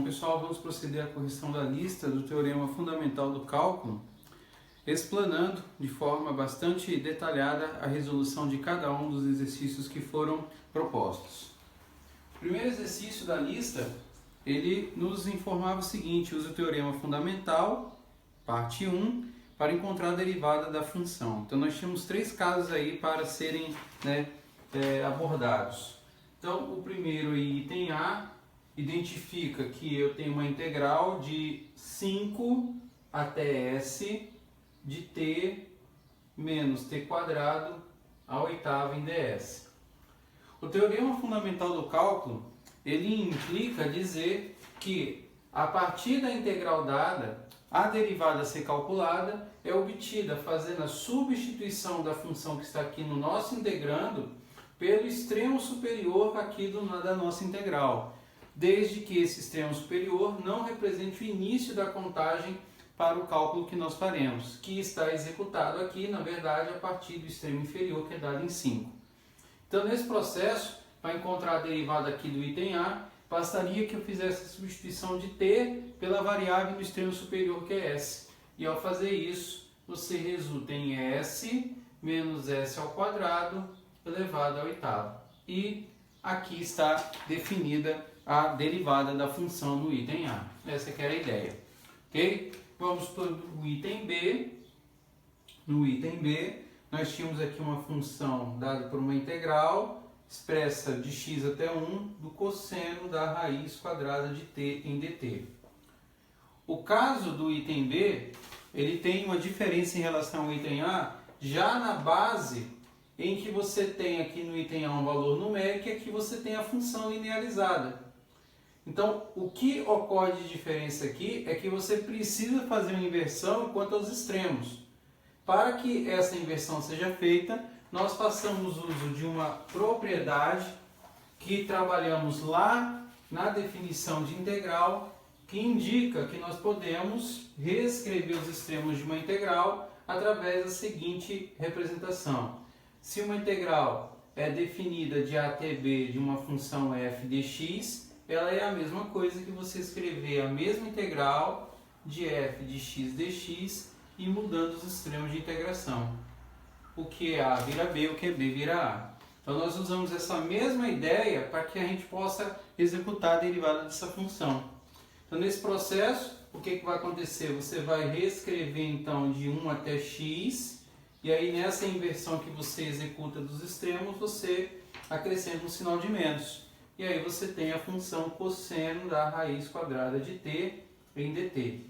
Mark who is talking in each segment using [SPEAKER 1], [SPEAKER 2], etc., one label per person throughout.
[SPEAKER 1] pessoal, vamos proceder à correção da lista do Teorema Fundamental do Cálculo, explanando de forma bastante detalhada a resolução de cada um dos exercícios que foram propostos. O primeiro exercício da lista, ele nos informava o seguinte: use o Teorema Fundamental, parte 1, para encontrar a derivada da função. Então nós tínhamos três casos aí para serem abordados. Então o primeiro, item A, identifica que eu tenho uma integral de 5 até s de t menos t quadrado à oitava em ds. O teorema fundamental do cálculo, ele implica dizer que a partir da integral dada, a derivada a ser calculada é obtida fazendo a substituição da função que está aqui no nosso integrando pelo extremo superior aqui da nossa integral, desde que esse extremo superior não represente o início da contagem para o cálculo que nós faremos, que está executado aqui, na verdade, a partir do extremo inferior, que é dado em 5. Então, nesse processo, para encontrar a derivada aqui do item A, bastaria que eu fizesse a substituição de t pela variável no extremo superior, que é s. E ao fazer isso, você resulta em s menos s ao quadrado elevado à oitava. E aqui está definida a derivada da função do item A. Essa que era a ideia. Ok? Vamos para o item B. No item B, nós tínhamos aqui uma função dada por uma integral expressa de x até 1 do cosseno da raiz quadrada de t em dt. O caso do item B, ele tem uma diferença em relação ao item A, já na base em que você tem aqui no item A um valor numérico e aqui você tem a função linearizada. Então, o que ocorre de diferença aqui é que você precisa fazer uma inversão quanto aos extremos. Para que essa inversão seja feita, nós façamos uso de uma propriedade que trabalhamos lá na definição de integral, que indica que nós podemos reescrever os extremos de uma integral através da seguinte representação. Se uma integral é definida de a até b de uma função f de x, ela é a mesma coisa que você escrever a mesma integral de f de x dx e mudando os extremos de integração. O que é a vira b, o que é b vira a. Então nós usamos essa mesma ideia para que a gente possa executar a derivada dessa função. Então nesse processo, o que vai acontecer? Você vai reescrever então de 1 até x, e aí nessa inversão que você executa dos extremos, você acrescenta um sinal de menos. E aí você tem a função cosseno da raiz quadrada de t em dt.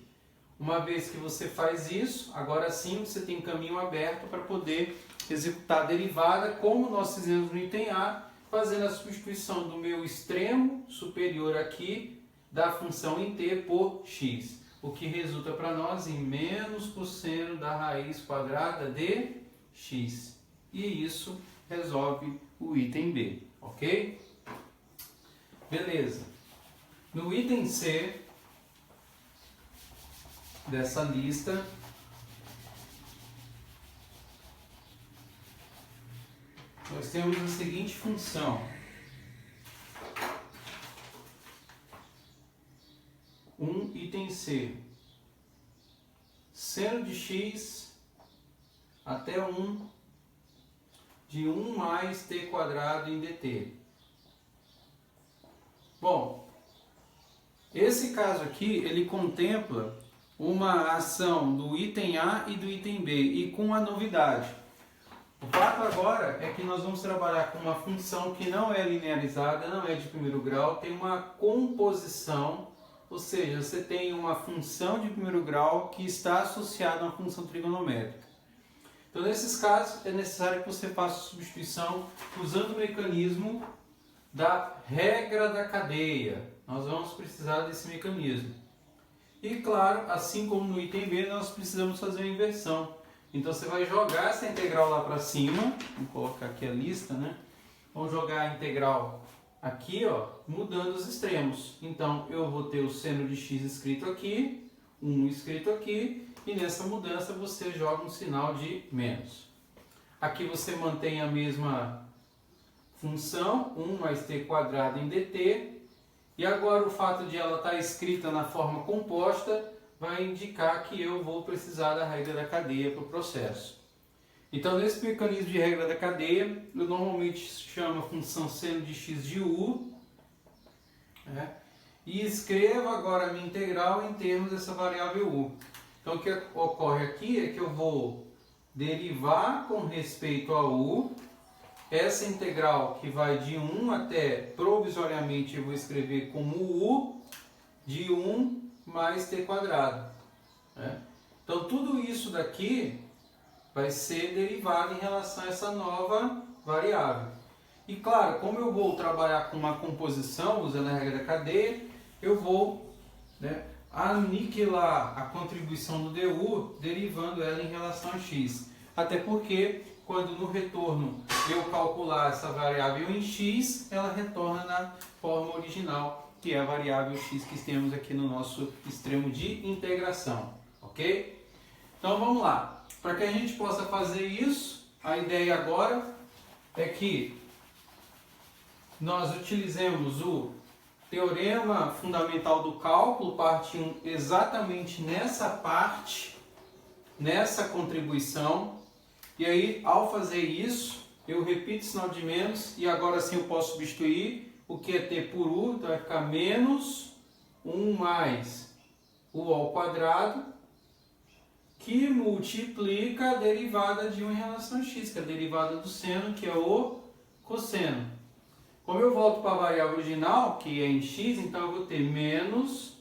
[SPEAKER 1] Uma vez que você faz isso, agora sim você tem caminho aberto para poder executar a derivada, como nós fizemos no item A, fazendo a substituição do meu extremo superior aqui da função em t por x, o que resulta para nós em menos cosseno da raiz quadrada de x. E isso resolve o item B, ok? Beleza. No item C dessa lista, nós temos a seguinte função. Item C. Seno de x até 1 de 1 mais t quadrado em dt. Bom, esse caso aqui, ele contempla uma ação do item A e do item B, e com uma novidade. O fato agora é que nós vamos trabalhar com uma função que não é linearizada, não é de primeiro grau, tem uma composição, ou seja, você tem uma função de primeiro grau que está associada a uma função trigonométrica. Então, nesses casos, é necessário que você faça a substituição usando o mecanismo da regra da cadeia. Nós vamos precisar desse mecanismo. E claro, assim como no item B, nós precisamos fazer uma inversão. Então você vai jogar essa integral lá para cima. Vou colocar aqui a lista, né? Vamos jogar a integral aqui, ó, mudando os extremos. Então eu vou ter o seno de x escrito aqui, 1 escrito aqui, e nessa mudança você joga um sinal de menos. Aqui você mantém a mesma função, 1 mais t quadrado em dt, E agora o fato de ela estar escrita na forma composta vai indicar que eu vou precisar da regra da cadeia para o processo. Então, nesse mecanismo de regra da cadeia, eu normalmente chamo a função seno de x de u, né? E escrevo agora a minha integral em termos dessa variável u. Então, o que ocorre aqui é que eu vou derivar com respeito a u, essa integral que vai de 1 até, provisoriamente, eu vou escrever como u de 1 mais t quadrado, né? Então, tudo isso daqui vai ser derivado em relação a essa nova variável. E claro, como eu vou trabalhar com uma composição, usando a regra da cadeia, eu vou, né, aniquilar a contribuição do du, derivando ela em relação a x. Até porque, quando no retorno eu calcular essa variável em x, ela retorna na forma original, que é a variável x que temos aqui no nosso extremo de integração. Ok? Então vamos lá. Para que a gente possa fazer isso, a ideia agora é que nós utilizemos o teorema fundamental do cálculo, parte 1, exatamente nessa parte, nessa contribuição. E aí, ao fazer isso, eu repito o sinal de menos e agora sim eu posso substituir o que é t por u, então vai ficar menos 1 mais u ao quadrado, que multiplica a derivada de 1 em relação a x, que é a derivada do seno, que é o cosseno. Como eu volto para a variável original, que é em x, então eu vou ter menos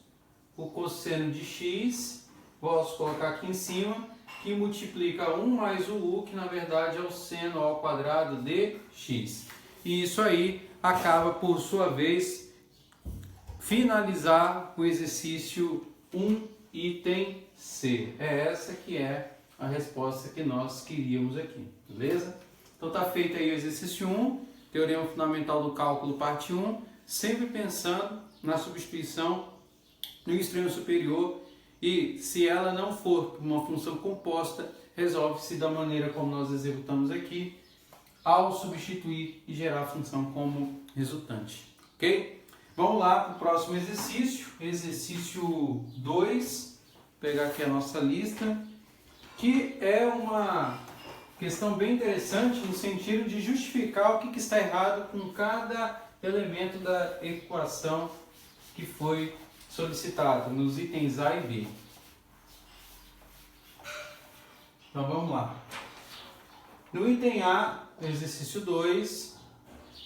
[SPEAKER 1] o cosseno de x, posso colocar aqui em cima, que multiplica 1 mais o u, que na verdade é o seno ao quadrado de x. E isso aí acaba, por sua vez, finalizar o exercício 1, item C. É essa que é a resposta que nós queríamos aqui, beleza? Então está feito aí o exercício 1, teorema fundamental do cálculo, parte 1, sempre pensando na substituição no extremo superior, e se ela não for uma função composta, resolve-se da maneira como nós executamos aqui, ao substituir e gerar a função como resultante, ok? Vamos lá para o próximo exercício, exercício 2, pegar aqui a nossa lista, que é uma questão bem interessante no sentido de justificar o que está errado com cada elemento da equação que foi solicitado nos itens A e B. Então vamos lá. No item A, exercício 2,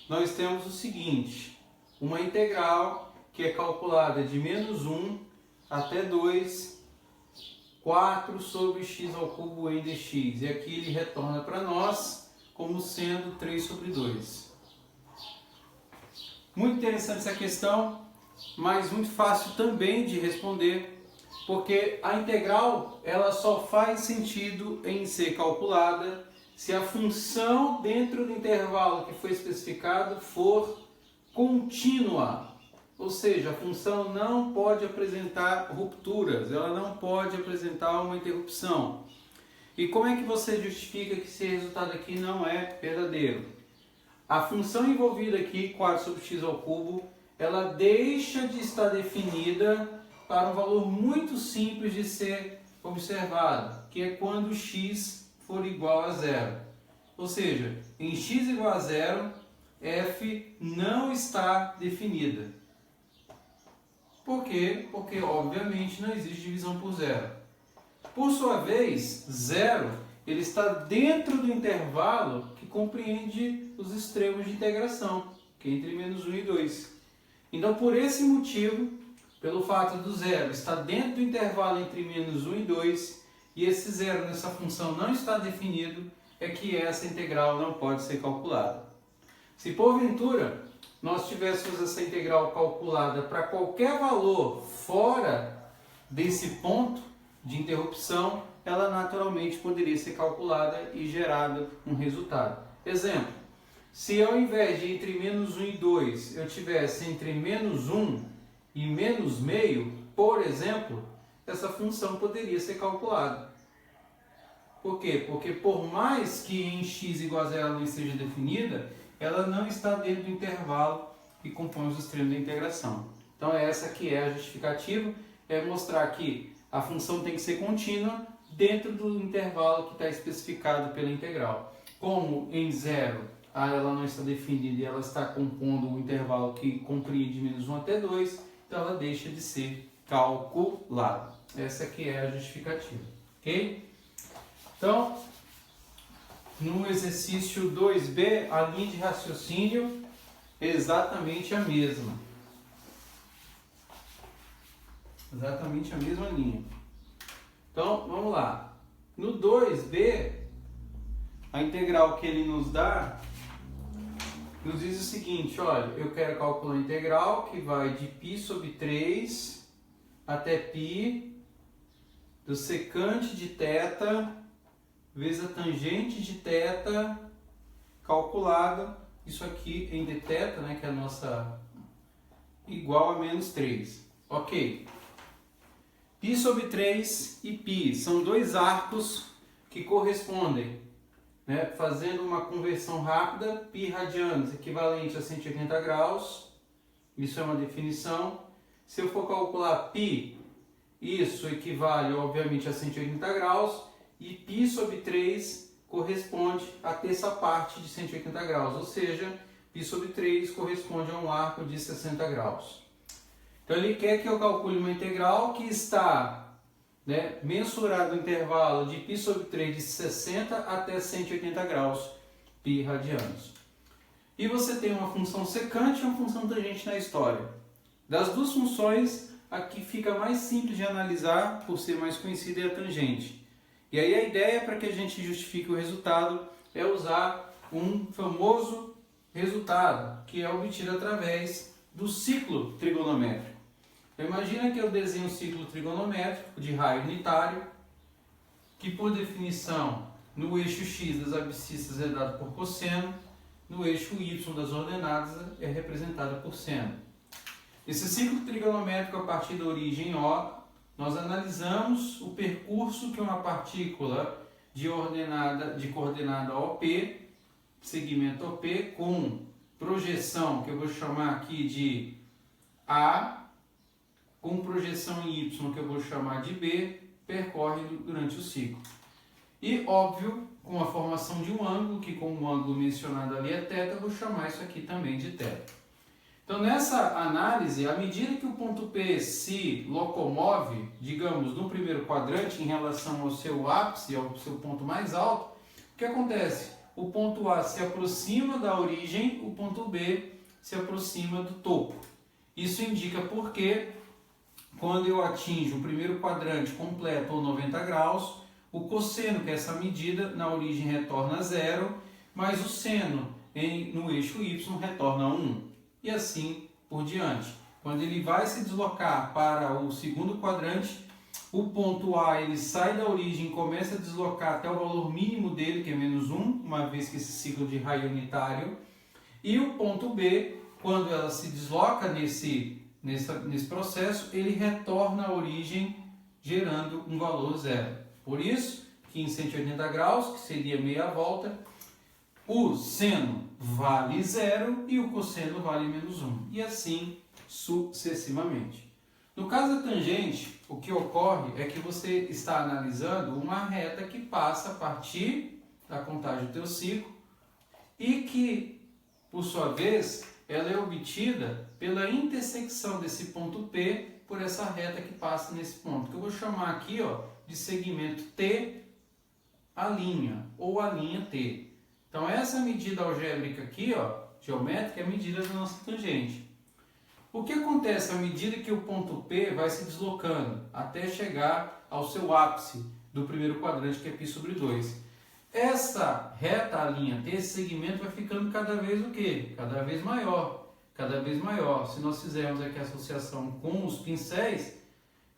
[SPEAKER 1] nós temos o seguinte: uma integral que é calculada de menos 1 até 2, 4 sobre x ao cubo em dx. E aqui ele retorna para nós como sendo 3 sobre 2. Muito interessante essa questão, mas muito fácil também de responder, porque a integral ela só faz sentido em ser calculada se a função dentro do intervalo que foi especificado for contínua. Ou seja, a função não pode apresentar rupturas, ela não pode apresentar uma interrupção. E como é que você justifica que esse resultado aqui não é verdadeiro? A função envolvida aqui, 4 sobre x ao cubo, ela deixa de estar definida para um valor muito simples de ser observado, que é quando x for igual a zero. Ou seja, em x igual a zero, f não está definida. Por quê? Porque, obviamente, não existe divisão por zero. Por sua vez, zero ele está dentro do intervalo que compreende os extremos de integração, que é entre menos 1 e 2. Então, por esse motivo, pelo fato do zero estar dentro do intervalo entre menos 1 e 2, e esse zero nessa função não está definido, é que essa integral não pode ser calculada. Se porventura nós tivéssemos essa integral calculada para qualquer valor fora desse ponto de interrupção, ela naturalmente poderia ser calculada e gerada um resultado. Exemplo, se ao invés de entre menos 1 e 2 eu tivesse entre menos 1 e menos meio, por exemplo, essa função poderia ser calculada. Por quê? Porque por mais que em x igual a zero não esteja definida, ela não está dentro do intervalo que compõe os extremos da integração. Então essa que é a justificativa, é mostrar que a função tem que ser contínua dentro do intervalo que está especificado pela integral. Como em zero ela não está definida e ela está compondo o intervalo que compreende menos 1 até 2, então ela deixa de ser calculada. Essa aqui é a justificativa, ok? Então, no exercício 2b, a linha de raciocínio é exatamente a mesma. Exatamente a mesma linha. Então, vamos lá. No 2b, a integral que ele nos dá nos diz o seguinte, olha, eu quero calcular a integral que vai de π sobre 3 até π do secante de θ vezes a tangente de θ calculada, isso aqui em dθ, né, que é a nossa igual a menos 3. Ok. π sobre 3 e π são dois arcos que correspondem, né, fazendo uma conversão rápida, π radianos equivalente a 180 graus, isso é uma definição. Se eu for calcular π, isso equivale obviamente a 180 graus, e π sobre 3 corresponde à terça parte de 180 graus, ou seja, π sobre 3 corresponde a um arco de 60 graus. Então ele quer que eu calcule uma integral que está, né, mensurado o intervalo de π sobre 3 de 60 até 180 graus, π radianos. E você tem uma função secante e uma função tangente na história. Das duas funções, a que fica mais simples de analisar, por ser mais conhecida, é a tangente. E aí a ideia para que a gente justifique o resultado é usar um famoso resultado, que é obtido através do ciclo trigonométrico. Então, imagina que eu desenho um ciclo trigonométrico de raio unitário, que por definição, no eixo x das abscissas é dado por cosseno, no eixo y das ordenadas é representado por seno. Esse ciclo trigonométrico, a partir da origem O, nós analisamos o percurso que uma partícula de coordenada OP, segmento OP, com projeção, que eu vou chamar aqui de A, com projeção em Y, que eu vou chamar de B, percorre durante o ciclo. E, óbvio, com a formação de um ângulo, que com o ângulo mencionado ali é θ, eu vou chamar isso aqui também de θ. Então, nessa análise, à medida que o ponto P se locomove, digamos, no primeiro quadrante em relação ao seu ápice, ao seu ponto mais alto, o que acontece? O ponto A se aproxima da origem, o ponto B se aproxima do topo. Isso indica porque, quando eu atinjo o primeiro quadrante completo ou 90 graus, o cosseno, que é essa medida, na origem retorna a 0, mas o seno no eixo Y retorna a 1. E assim por diante. Quando ele vai se deslocar para o segundo quadrante, o ponto A ele sai da origem e começa a deslocar até o valor mínimo dele, que é menos 1, uma vez que esse ciclo de raio unitário. E o ponto B, quando ela se desloca nesse processo, ele retorna à origem, gerando um valor zero. Por isso, que em 180 graus, que seria meia volta, o seno vale zero e o cosseno vale menos 1. E assim sucessivamente. No caso da tangente, o que ocorre é que você está analisando uma reta que passa a partir da contagem do teu ciclo e que, por sua vez, ela é obtida pela intersecção desse ponto P por essa reta que passa nesse ponto, que eu vou chamar aqui, ó, de segmento T a linha, ou a linha T. Então essa medida algébrica aqui, ó, geométrica, é a medida da nossa tangente. O que acontece à medida que o ponto P vai se deslocando até chegar ao seu ápice do primeiro quadrante, que é π sobre 2? Essa reta, a linha T, esse segmento vai ficando cada vez o quê? Cada vez maior. Cada vez maior. Se nós fizermos aqui a associação com os pincéis,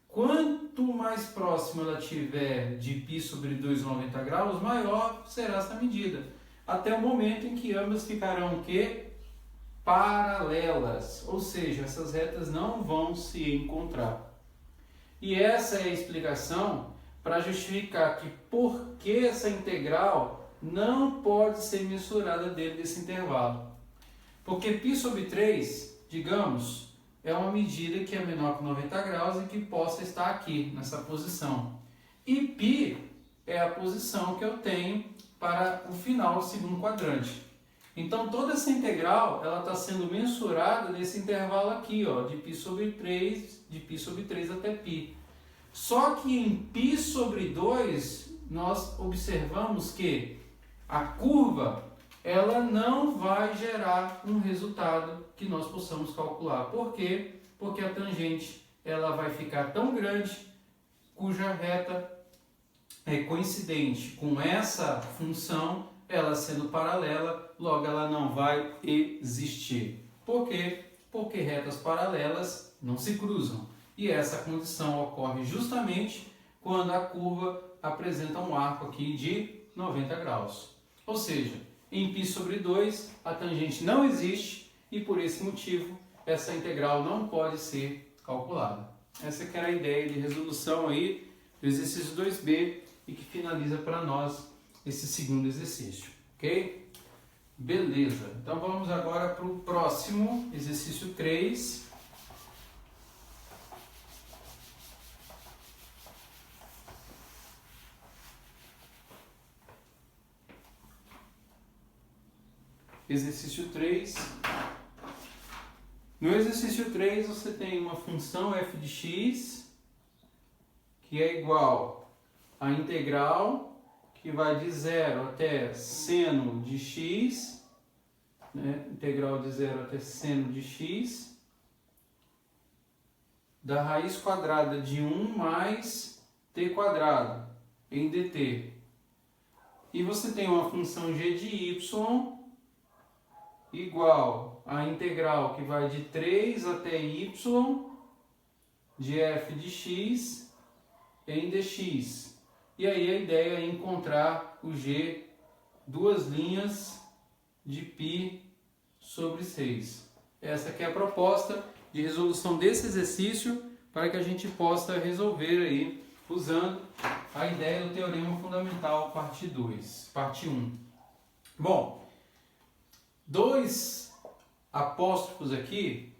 [SPEAKER 1] quanto mais próximo ela tiver de π sobre 2,90 graus, maior será essa medida. Até o momento em que ambas ficarão o quê? Paralelas. Ou seja, essas retas não vão se encontrar. E essa é a explicação para justificar que por que essa integral não pode ser mensurada dentro desse intervalo. Porque π sobre 3, digamos, é uma medida que é menor que 90 graus e que possa estar aqui, nessa posição. E π é a posição que eu tenho para o final do segundo quadrante. Então, toda essa integral ela está sendo mensurada nesse intervalo aqui, ó, de π sobre 3, de π sobre 3 até π. Só que em π sobre 2, nós observamos que a curva ela não vai gerar um resultado que nós possamos calcular. Por quê? Porque a tangente ela vai ficar tão grande, cuja reta é coincidente com essa função, ela sendo paralela, logo ela não vai existir. Por quê? Porque retas paralelas não se cruzam. E essa condição ocorre justamente quando a curva apresenta um arco aqui de 90 graus. Ou seja, em π sobre 2, a tangente não existe e por esse motivo essa integral não pode ser calculada. Essa que era a ideia de resolução aí do exercício 2b e que finaliza para nós esse segundo exercício, ok? Beleza, então vamos agora para o próximo, exercício 3. Exercício 3. No exercício 3 você tem uma função f de x que é igual a integral que vai de 0 até seno de x, né? Integral de 0 até seno de x, da raiz quadrada de 1 mais t quadrado em dt. E você tem uma função g de y igual a integral que vai de 3 até y de f de x em dx. E aí a ideia é encontrar o g, duas linhas de π sobre 6. Essa aqui é a proposta de resolução desse exercício para que a gente possa resolver aí usando a ideia do teorema fundamental parte 2, parte 1. Bom, dois apóstrofos aqui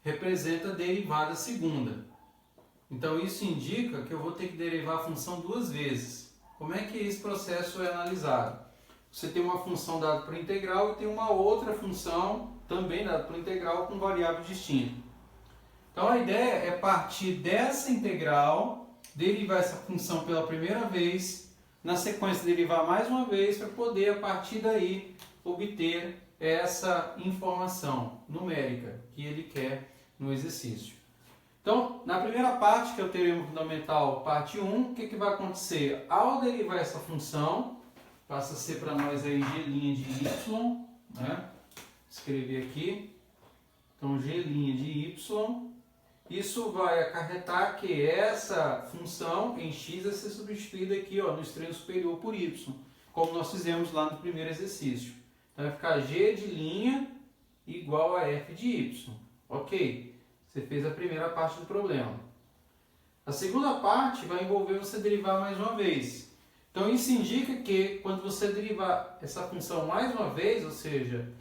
[SPEAKER 1] representa a derivada segunda. Então isso indica que eu vou ter que derivar a função duas vezes. Como é que esse processo é analisado? Você tem uma função dada por integral e tem uma outra função também dada por integral com variável distinta. Então a ideia é partir dessa integral, derivar essa função pela primeira vez, na sequência derivar mais uma vez para poder a partir daí obter essa informação numérica que ele quer no exercício. Então, na primeira parte, que é o teorema fundamental, parte 1, o que vai acontecer? Ao derivar essa função, passa a ser para nós aí g' de y, né? Escrever aqui. Então, g' de y. Isso vai acarretar que essa função em x vai ser substituída aqui, ó, no extremo superior por y, como nós fizemos lá no primeiro exercício. Então, vai ficar g de linha igual a f de y. Ok? Você fez a primeira parte do problema. A segunda parte vai envolver você derivar mais uma vez. Então isso indica que quando você derivar essa função mais uma vez, ou seja,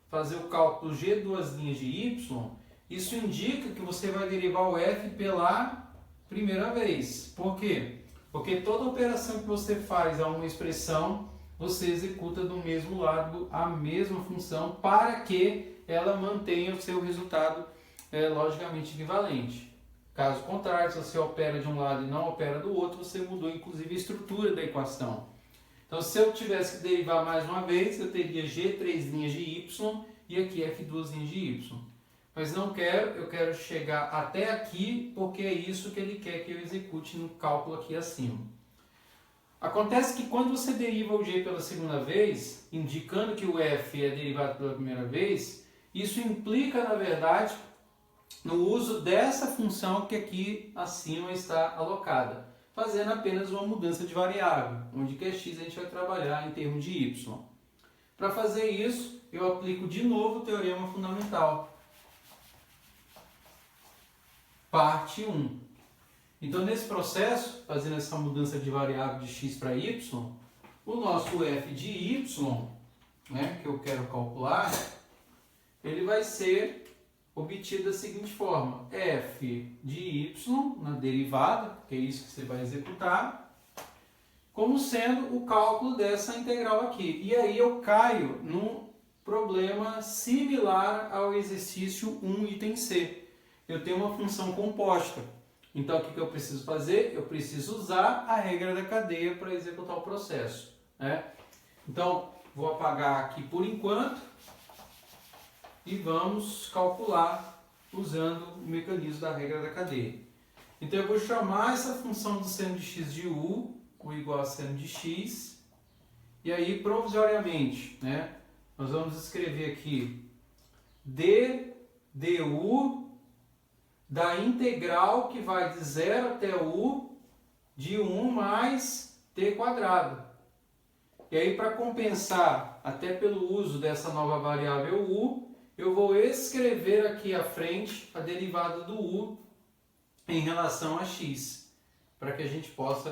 [SPEAKER 1] fazer o cálculo g duas linhas de y, isso indica que você vai derivar o f pela primeira vez. Por quê? Porque toda operação que você faz a uma expressão, você executa do mesmo lado a mesma função para que ela mantenha o seu resultado logicamente equivalente. Caso contrário, se você opera de um lado e não opera do outro, você mudou inclusive a estrutura da equação. Então, se eu tivesse que derivar mais uma vez, eu teria g três linhas de y e aqui f duas linhas de y. Mas não quero, eu quero chegar até aqui porque é isso que ele quer que eu execute no cálculo aqui acima. Acontece que quando você deriva o g pela segunda vez, indicando que o f é derivado pela primeira vez, isso implica, na verdade, no uso dessa função que aqui acima está alocada, fazendo apenas uma mudança de variável, onde que é x a gente vai trabalhar em termos de y. Para fazer isso, eu aplico de novo o teorema fundamental. Parte 1. Então, nesse processo, fazendo essa mudança de variável de x para y, o nosso f de y, né, que eu quero calcular, ele vai ser obtido da seguinte forma: f de y na derivada, que é isso que você vai executar, como sendo o cálculo dessa integral aqui. E aí eu caio num problema similar ao exercício 1, item C. Eu tenho uma função composta. Então, o que eu preciso fazer? Eu preciso usar a regra da cadeia para executar o processo, né? Então, vou apagar aqui por enquanto e vamos calcular usando o mecanismo da regra da cadeia. Então, eu vou chamar essa função do seno de x de u, o igual a seno de x, e aí, provisoriamente, né, nós vamos escrever aqui d du da integral que vai de 0 até u de 1 mais t quadrado. E aí, para compensar, até pelo uso dessa nova variável u, eu vou escrever aqui à frente a derivada do u em relação a x, para que a gente possa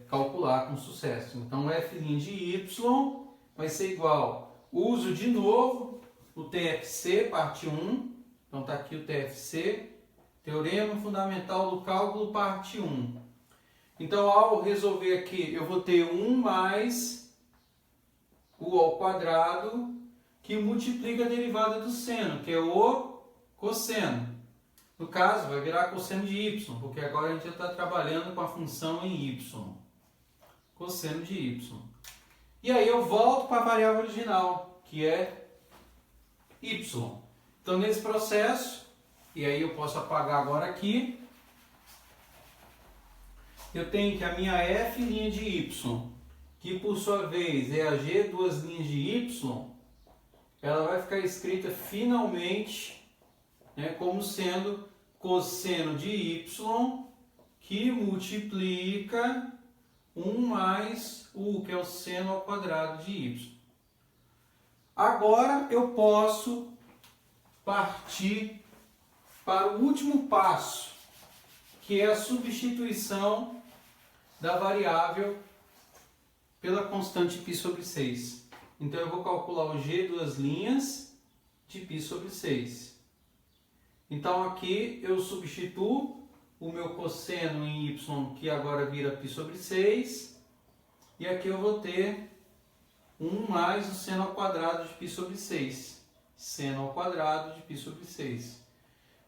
[SPEAKER 1] calcular com sucesso. Então, f' de y vai ser igual, uso de novo o TFC, parte 1, então está aqui o TFC, Teorema Fundamental do Cálculo, parte 1. Então, ao resolver aqui, eu vou ter 1 mais u ao quadrado, que multiplica a derivada do seno, que é o cosseno. No caso, vai virar cosseno de y, porque agora a gente já está trabalhando com a função em y. Cosseno de y. E aí eu volto para a variável original, que é y. Então, nesse processo, e aí eu posso apagar agora aqui, eu tenho que a minha f' de y, que por sua vez é a g duas linhas de y, ela vai ficar escrita finalmente, né, como sendo cosseno de y que multiplica 1 mais u, que é o seno ao quadrado de y. Agora eu posso partir para o último passo, que é a substituição da variável pela constante π sobre 6. Então eu vou calcular o g duas linhas de π sobre 6. Então aqui eu substituo o meu cosseno em y, que agora vira π sobre 6, e aqui eu vou ter 1 mais o seno ao quadrado de π sobre 6. Seno ao quadrado de π sobre 6.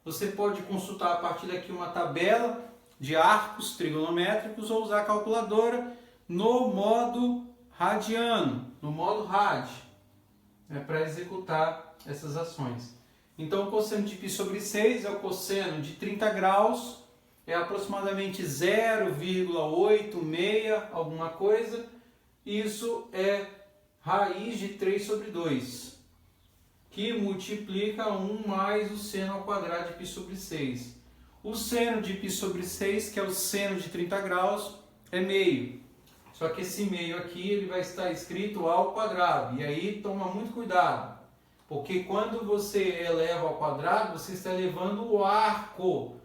[SPEAKER 1] Você pode consultar a partir daqui uma tabela de arcos trigonométricos ou usar a calculadora no modo radiano, no modo rad, para executar essas ações. Então, o cosseno de π sobre 6 é o cosseno de 30 graus, é aproximadamente 0,86 alguma coisa. Isso é raiz de 3 sobre 2, que multiplica 1 mais o seno ao quadrado de π sobre 6. O seno de π sobre 6, que é o seno de 30 graus, é meio. Só que esse meio aqui ele vai estar escrito ao quadrado. E aí toma muito cuidado, porque quando você eleva ao quadrado, você está elevando o arco.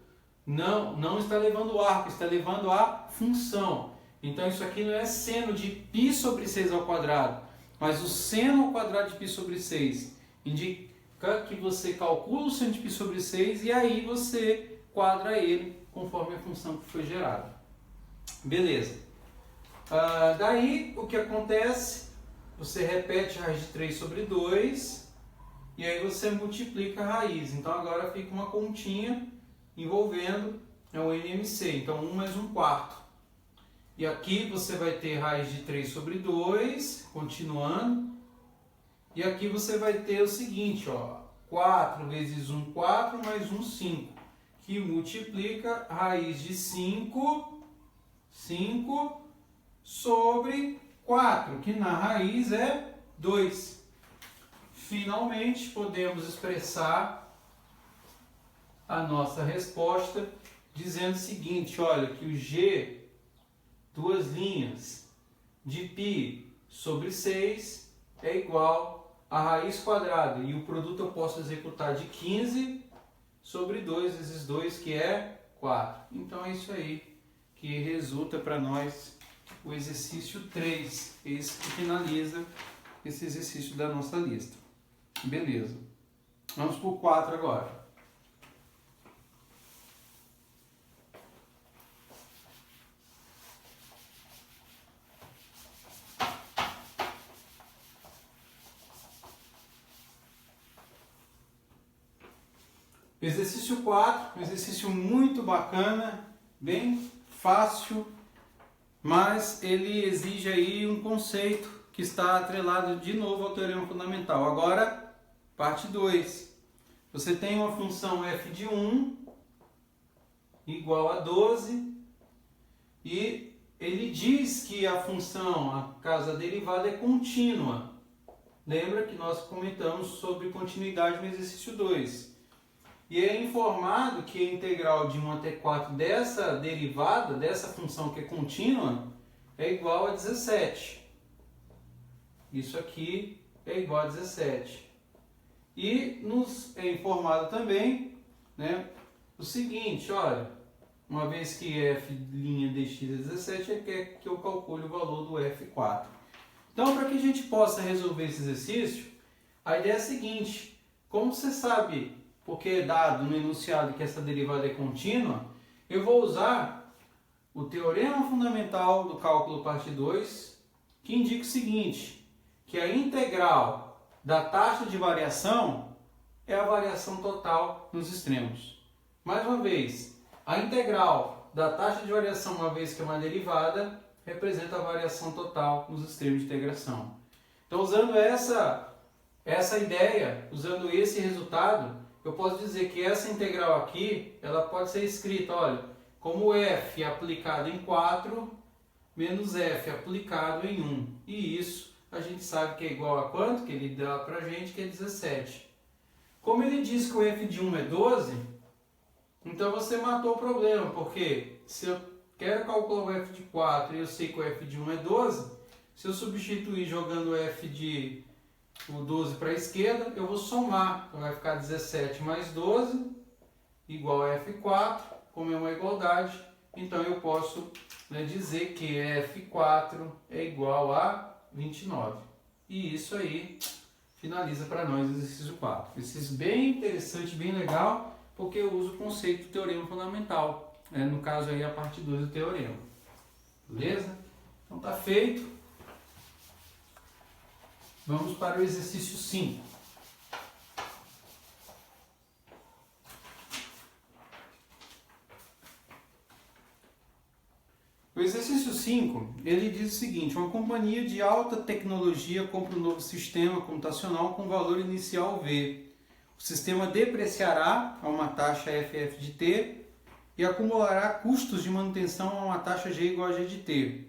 [SPEAKER 1] Não está levando o arco, está levando a função. Então isso aqui não é seno de π sobre 6 ao quadrado, mas o seno ao quadrado de π sobre 6 indica que você calcula o seno de π sobre 6 e aí você quadra ele conforme a função que foi gerada. Beleza. Daí o que acontece? Você repete a raiz de 3 sobre 2 e aí você multiplica a raiz. Então agora fica uma continha envolvendo o NMC. Então 1 mais 1 quarto. E aqui você vai ter raiz de 3 sobre 2, continuando. E aqui você vai ter o seguinte, ó, 4 vezes 1, 4, mais 1, 5, que multiplica raiz de 5 sobre 4, que na raiz é 2. Finalmente, podemos expressar a nossa resposta dizendo o seguinte, olha, que o g, duas linhas, de π sobre 6 é igual a raiz quadrada. E o produto eu posso executar de 15 sobre 2 vezes 2, que é 4. Então é isso aí que resulta para nós o exercício 3. Esse que finaliza esse exercício da nossa lista. Beleza. Vamos por 4 agora. Exercício 4, um exercício muito bacana, bem fácil, mas ele exige aí um conceito que está atrelado de novo ao teorema fundamental. Agora, parte 2. Você tem uma função f de 1 igual a 12 e ele diz que a função, a caso da derivada, é contínua. Lembra que nós comentamos sobre continuidade no exercício 2. E é informado que a integral de 1 até 4 dessa derivada, dessa função que é contínua, é igual a 17. Isso aqui é igual a 17. E nos é informado também, né, o seguinte, olha, uma vez que f' dx é 17, ele quer que eu calcule o valor do f4. Então, para que a gente possa resolver esse exercício, a ideia é a seguinte: como você sabe, porque é dado no enunciado que essa derivada é contínua, eu vou usar o teorema fundamental do cálculo parte 2, que indica o seguinte, que a integral da taxa de variação é a variação total nos extremos. Mais uma vez, a integral da taxa de variação, uma vez que é uma derivada, representa a variação total nos extremos de integração. Então, usando essa ideia, usando esse resultado, eu posso dizer que essa integral aqui, ela pode ser escrita, olha, como f aplicado em 4 menos f aplicado em 1. E isso a gente sabe que é igual a quanto? Que ele dá pra gente, que é 17. Como ele diz que o f de 1 é 12, então você matou o problema, porque se eu quero calcular o f de 4 e eu sei que o f de 1 é 12, se eu substituir jogando o f de o 12 para a esquerda, eu vou somar, então vai ficar 17 mais 12 igual a F4, como é uma igualdade, então eu posso, né, dizer que F4 é igual a 29. E isso aí finaliza para nós o exercício 4. Exercício bem interessante, bem legal, porque eu uso o conceito do teorema fundamental, né, no caso aí a parte 2 do teorema. Beleza? Então tá feito. Vamos para o exercício 5. O exercício 5, ele diz o seguinte: uma companhia de alta tecnologia compra um novo sistema computacional com valor inicial V. O sistema depreciará a uma taxa FF de T e acumulará custos de manutenção a uma taxa G igual a G de T,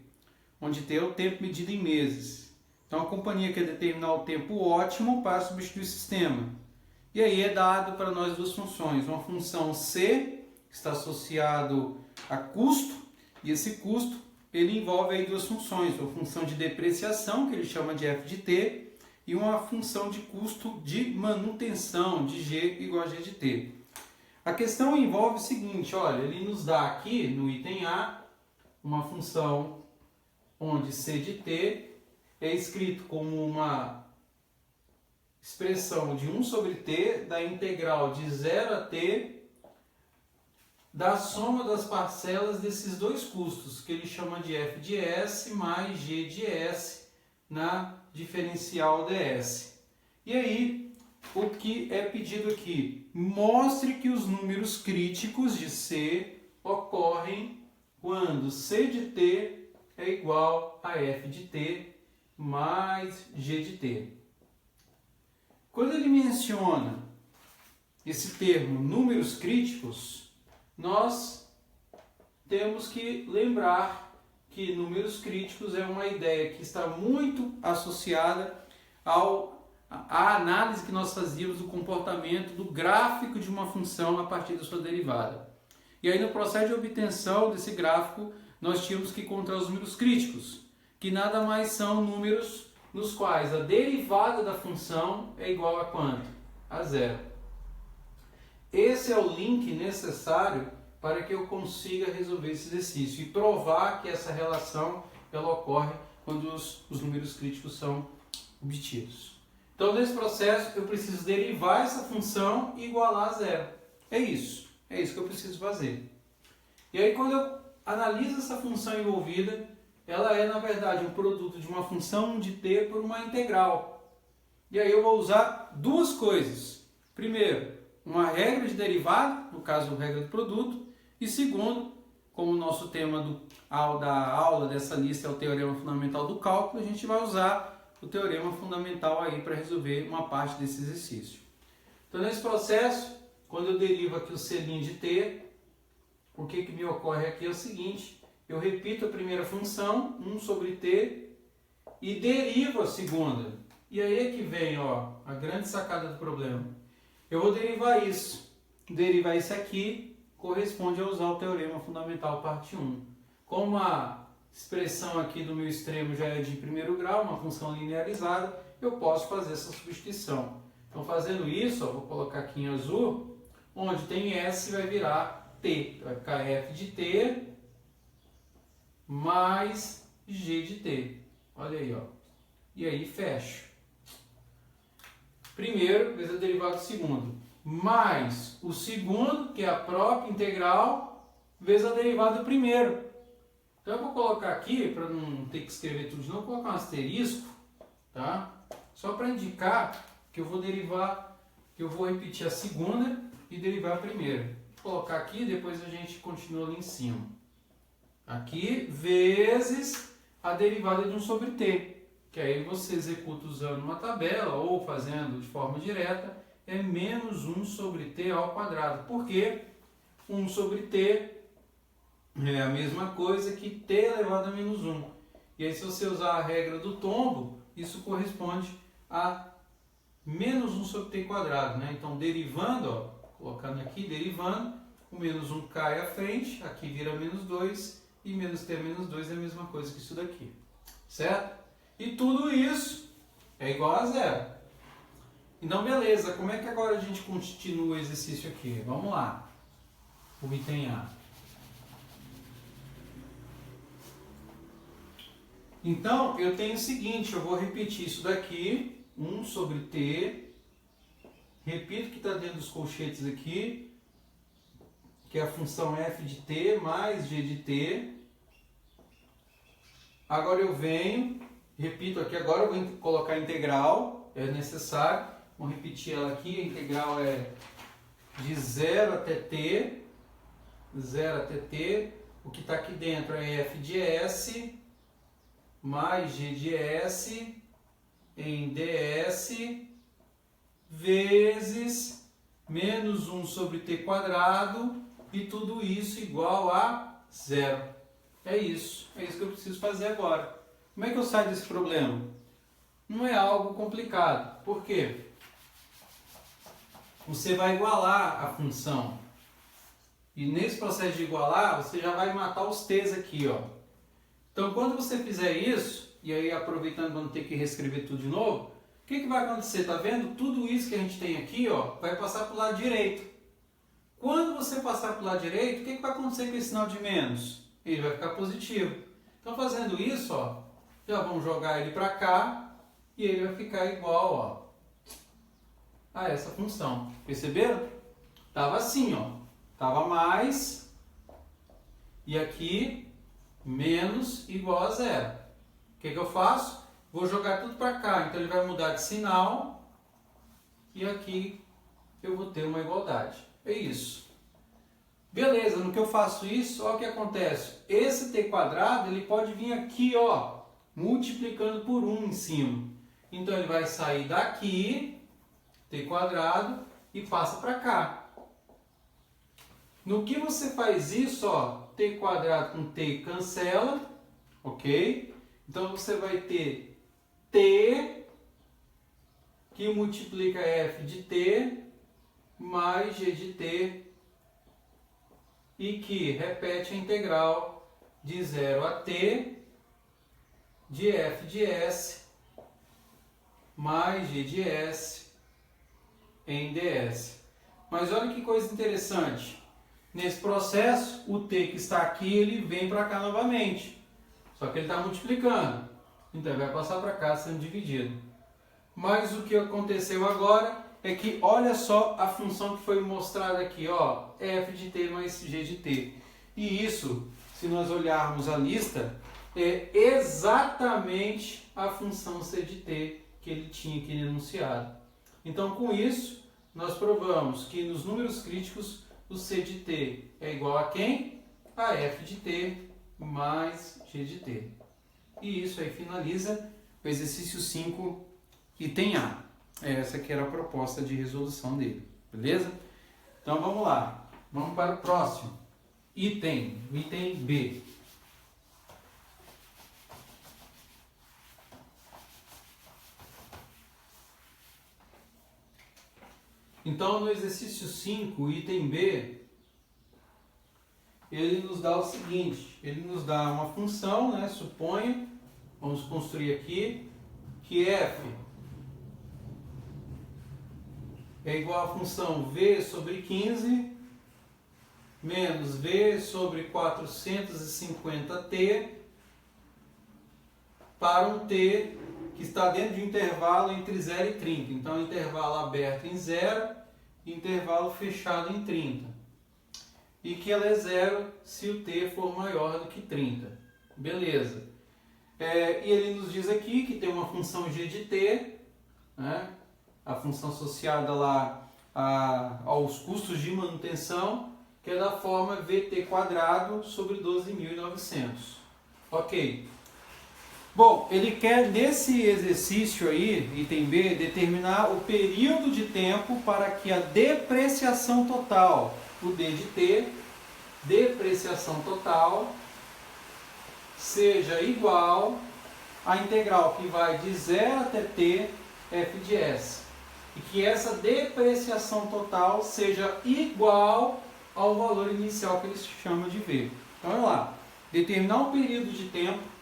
[SPEAKER 1] onde T é o tempo medido em meses. Então, a companhia quer determinar o tempo ótimo para substituir o sistema. E aí é dado para nós duas funções. Uma função C, que está associado a custo, e esse custo ele envolve aí duas funções. Uma função de depreciação, que ele chama de f de t, e uma função de custo de manutenção, de g igual a g de t. A questão envolve o seguinte, olha, ele nos dá aqui, no item A, uma função onde c de t é escrito como uma expressão de 1 sobre t da integral de 0 a t da soma das parcelas desses dois custos, que ele chama de f de s mais g de s na diferencial ds. E aí, o que é pedido aqui? Mostre que os números críticos de c ocorrem quando c de t é igual a f de t mais g de t. Quando ele menciona esse termo números críticos, nós temos que lembrar que números críticos é uma ideia que está muito associada à análise que nós fazíamos do comportamento do gráfico de uma função a partir da sua derivada. E aí no processo de obtenção desse gráfico, nós tínhamos que encontrar os números críticos, que nada mais são números nos quais a derivada da função é igual a quanto? A zero. Esse é o link necessário para que eu consiga resolver esse exercício e provar que essa relação ela ocorre quando os números críticos são obtidos. Então, Então, nesse processo, eu preciso derivar essa função e igualar a zero. É isso que eu preciso fazer. E aí, quando eu analiso essa função envolvida, ela é, na verdade, um produto de uma função de t por uma integral. E aí eu vou usar duas coisas. Primeiro, uma regra de derivada, no caso, a regra do produto. E segundo, como o nosso tema da aula dessa lista é o teorema fundamental do cálculo, a gente vai usar o teorema fundamental aí para resolver uma parte desse exercício. Então, nesse processo, quando eu derivo aqui o selinho de t, o que me ocorre aqui é o seguinte: eu repito a primeira função, 1 sobre t, e derivo a segunda. E aí é que vem a grande sacada do problema. Eu vou derivar isso. Derivar isso aqui corresponde a usar o teorema fundamental parte 1. Como a expressão aqui do meu extremo já é de primeiro grau, uma função linearizada, eu posso fazer essa substituição. Então, fazendo isso, vou colocar aqui em azul, onde tem S vai virar t. Vai ficar f de t mais g de t. Olha aí, E aí fecho. Primeiro vezes a derivada do segundo. Mais o segundo, que é a própria integral, vezes a derivada do primeiro. Então eu vou colocar aqui, para não ter que escrever tudo de novo, vou colocar um asterisco, tá? Só para indicar que eu vou derivar, que eu vou repetir a segunda e derivar a primeira. Vou colocar aqui, depois a gente continua ali em cima. Aqui, vezes a derivada de 1 sobre t, que aí você executa usando uma tabela ou fazendo de forma direta, é menos 1 sobre t ao quadrado. Por quê? 1 sobre t é a mesma coisa que t elevado a menos 1. E aí, se você usar a regra do tombo, isso corresponde a menos 1 sobre t quadrado, né? Então, derivando, colocando aqui, derivando, o menos 1 cai à frente, aqui vira menos 2, e menos t menos 2 é a mesma coisa que isso daqui, certo? E tudo isso é igual a zero. Então, beleza, como é que agora a gente continua o exercício aqui? Vamos lá, o item A. Então, eu tenho o seguinte, eu vou repetir isso daqui, 1 sobre t, repito que está dentro dos colchetes aqui, que é a função f de t mais g de t. Agora eu venho, repito aqui, agora eu vou colocar a integral, é necessário, vou repetir ela aqui, a integral é de 0 até t, o que está aqui dentro é f de s mais g de s em ds vezes menos 1 sobre t quadrado e tudo isso igual a zero. É isso que eu preciso fazer agora. Como é que eu saio desse problema? Não é algo complicado. Por quê? Você vai igualar a função. E nesse processo de igualar, você já vai matar os t's aqui, Então, quando você fizer isso, e aí aproveitando para não ter que reescrever tudo de novo, o que vai acontecer? Tá vendo? Tudo isso que a gente tem aqui, vai passar para o lado direito. Quando você passar para o lado direito, o que vai acontecer com esse sinal de menos? Ele vai ficar positivo. Então, fazendo isso, já vamos jogar ele para cá e ele vai ficar igual, a essa função. Perceberam? Tava assim, Tava mais e aqui menos igual a zero. O que eu faço? Vou jogar tudo para cá, então ele vai mudar de sinal e aqui eu vou ter uma igualdade. É isso. Beleza, no que eu faço isso, olha o que acontece. Esse t quadrado, ele pode vir aqui, multiplicando por 1 em cima. Então ele vai sair daqui, t quadrado, e passa para cá. No que você faz isso, t quadrado com t cancela, ok? Então você vai ter t que multiplica f de t mais g de t e que repete a integral de 0 a t de f de s mais g de s em ds. Mas olha que coisa interessante. Nesse processo, o t que está aqui, ele vem para cá novamente. Só que ele está multiplicando. Então, ele vai passar para cá sendo dividido. Mas o que aconteceu agora é que olha só a função que foi mostrada aqui, ó, f de t mais g de t. E isso, se nós olharmos a lista, é exatamente a função c de t que ele tinha aqui enunciado. Então, com isso, nós provamos que nos números críticos o c de t é igual a quem? A f de t mais g de t. E isso aí finaliza o exercício 5, item A. Essa que era a proposta de resolução dele, beleza? Então vamos lá, vamos para o próximo. Item B. Então no exercício 5, item B, ele nos dá o seguinte, ele nos dá uma função, né, suponha, vamos construir aqui, que f é igual à função v sobre 15 menos v sobre 450t para um t que está dentro de um intervalo entre 0 e 30. Então, intervalo aberto em 0 e intervalo fechado em 30. E que ela é 0 se o t for maior do que 30. Beleza. E ele nos diz aqui que tem uma função g de t, né? A função associada lá aos custos de manutenção, que é da forma vt² sobre 12.900. Ok. Bom, ele quer nesse exercício aí, item B, determinar o período de tempo para que a depreciação total, o d de t, depreciação total, seja igual à integral que vai de 0 até t f de s. E que essa depreciação total seja igual ao valor inicial que eles chamam de v. Então, olha lá, determinar um período de tempo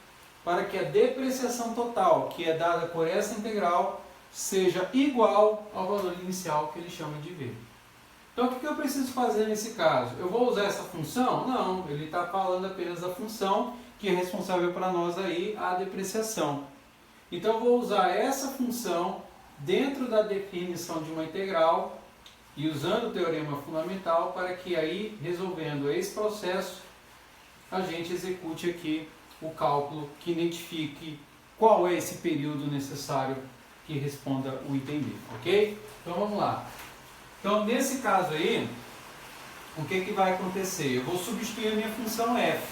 [SPEAKER 1] para que a depreciação total, que é dada por essa integral, seja igual ao valor inicial que ele chama de v. Então, o que eu preciso fazer nesse caso? Eu vou usar essa função? Não, ele está falando apenas da função que é responsável para nós aí, a depreciação. Então, eu vou usar essa função dentro da definição de uma integral e usando o teorema fundamental para que aí, resolvendo esse processo, a gente execute aqui o cálculo que identifique qual é esse período necessário que responda o item B, ok? Então vamos lá. Então nesse caso aí, o que vai acontecer? Eu vou substituir a minha função f.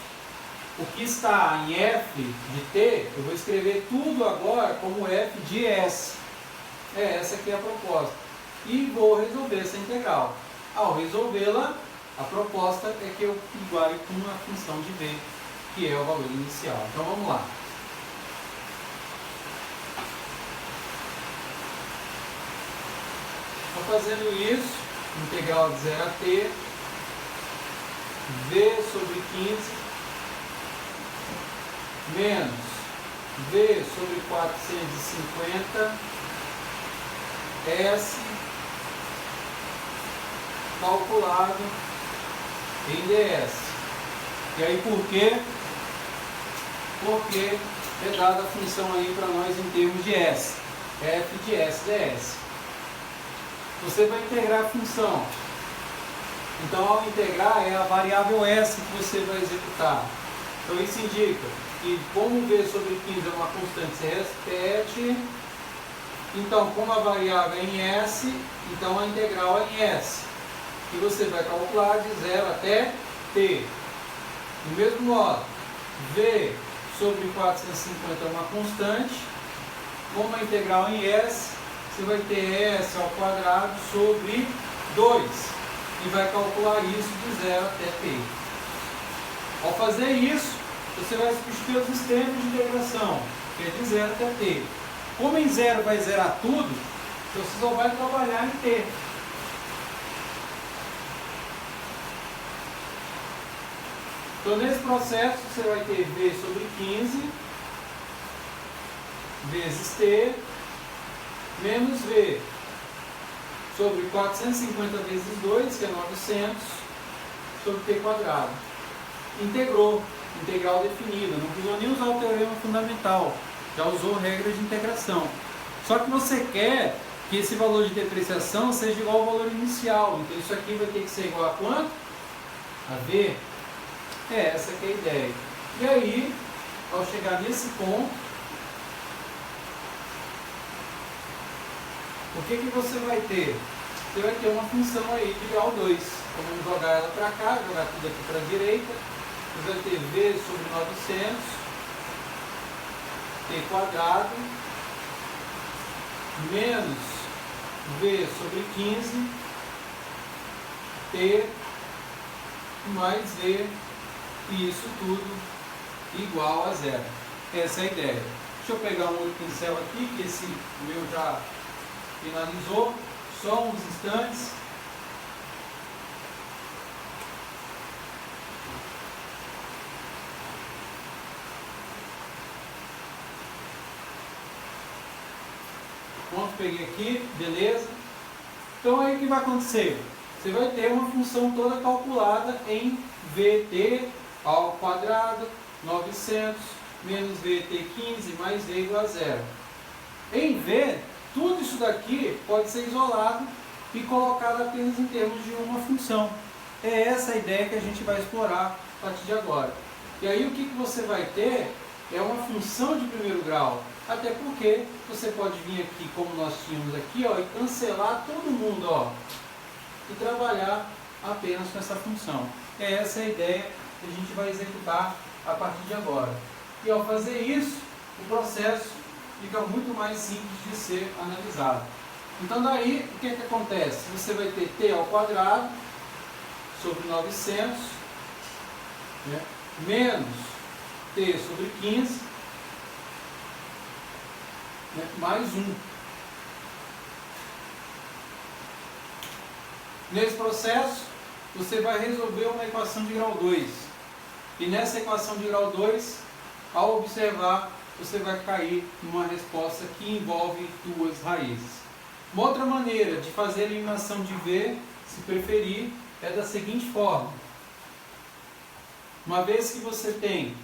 [SPEAKER 1] O que está em f de t, eu vou escrever tudo agora como f de s. Essa aqui é a proposta. E vou resolver essa integral. Ao resolvê-la, a proposta é que eu iguale com a função de v, que é o valor inicial. Então vamos lá. Estou fazendo isso, integral de 0 a t, v sobre 15, menos v sobre 450, s calculado em ds. E aí por quê? Porque é dada a função aí para nós em termos de s, f de s ds. Você vai integrar a função. Então, ao integrar, é a variável s que você vai executar. Então, isso indica que, como v sobre 15 é uma constante, se repete. Então, como a variável é em s, então a integral é em s. E você vai calcular de 0 até t. Do mesmo modo, v sobre 450 é uma constante. Como a integral é em s, você vai ter s ao quadrado sobre 2. E vai calcular isso de 0 até t. Ao fazer isso, você vai substituir os extremos de integração, que é de 0 até t. Como em 0 vai zerar tudo, então você só vai trabalhar em t. Então, nesse processo, você vai ter v sobre 15 vezes t menos v sobre 450 vezes 2, que é 900, sobre t quadrado. Integrou, integral definida, não precisou nem usar o teorema fundamental, já usou regra de integração. Só que você quer que esse valor de depreciação seja igual ao valor inicial. Então isso aqui vai ter que ser igual a quanto? A V. Essa que é a ideia. E aí, ao chegar nesse ponto, o que você vai ter? Você vai ter uma função aí de grau 2. Então vamos jogar ela para cá, jogar tudo aqui para a direita. Você vai ter V sobre 900, T quadrado, menos V sobre 15, T mais V, e isso tudo igual a zero. Essa é a ideia. Deixa eu pegar um outro pincel aqui, que esse meu já finalizou. Só uns instantes. Pronto, peguei aqui, beleza. Então aí o que vai acontecer? Você vai ter uma função toda calculada em VT ao quadrado, 900, menos VT15 mais V igual a zero. Em V, tudo isso daqui pode ser isolado e colocado apenas em termos de uma função. É essa a ideia que a gente vai explorar a partir de agora. E aí o que você vai ter é uma função de primeiro grau. Até porque você pode vir aqui, como nós tínhamos aqui, ó, e cancelar todo mundo, ó, e trabalhar apenas com essa função. É essa a ideia que a gente vai executar a partir de agora. E ao fazer isso, o processo fica muito mais simples de ser analisado. Então daí, o que acontece? Você vai ter t ao quadrado sobre 900, né, menos t sobre 15, né, mais 1. Nesse processo, você vai resolver uma equação de grau 2. E nessa equação de grau 2, ao observar, você vai cair numa resposta que envolve duas raízes. Uma outra maneira de fazer a eliminação de V, se preferir, é da seguinte forma. Uma vez que você tem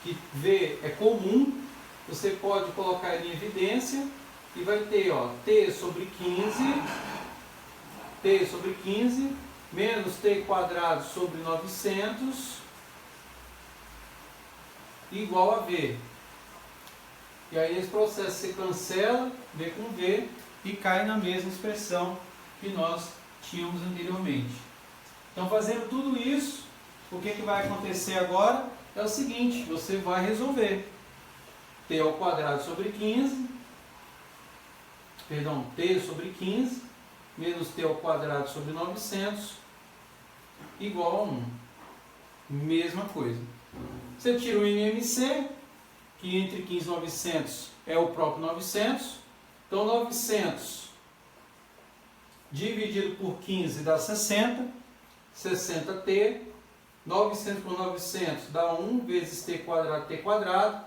[SPEAKER 1] que V é comum, você pode colocar ele em evidência e vai ter, ó, t sobre 15 menos t quadrado sobre 900 igual a V. E aí nesse processo você cancela V com V e cai na mesma expressão que nós tínhamos anteriormente. Então fazendo tudo isso, o que vai acontecer agora é o seguinte, você vai resolver t ao quadrado sobre 15, perdão, t sobre 15 menos t ao quadrado sobre 900 igual a 1. Mesma coisa. Você tira o MMC, que entre 15 e 900 é o próprio 900. Então 900 dividido por 15 dá 60. 60t. 900 por 900 dá 1 vezes t quadrado.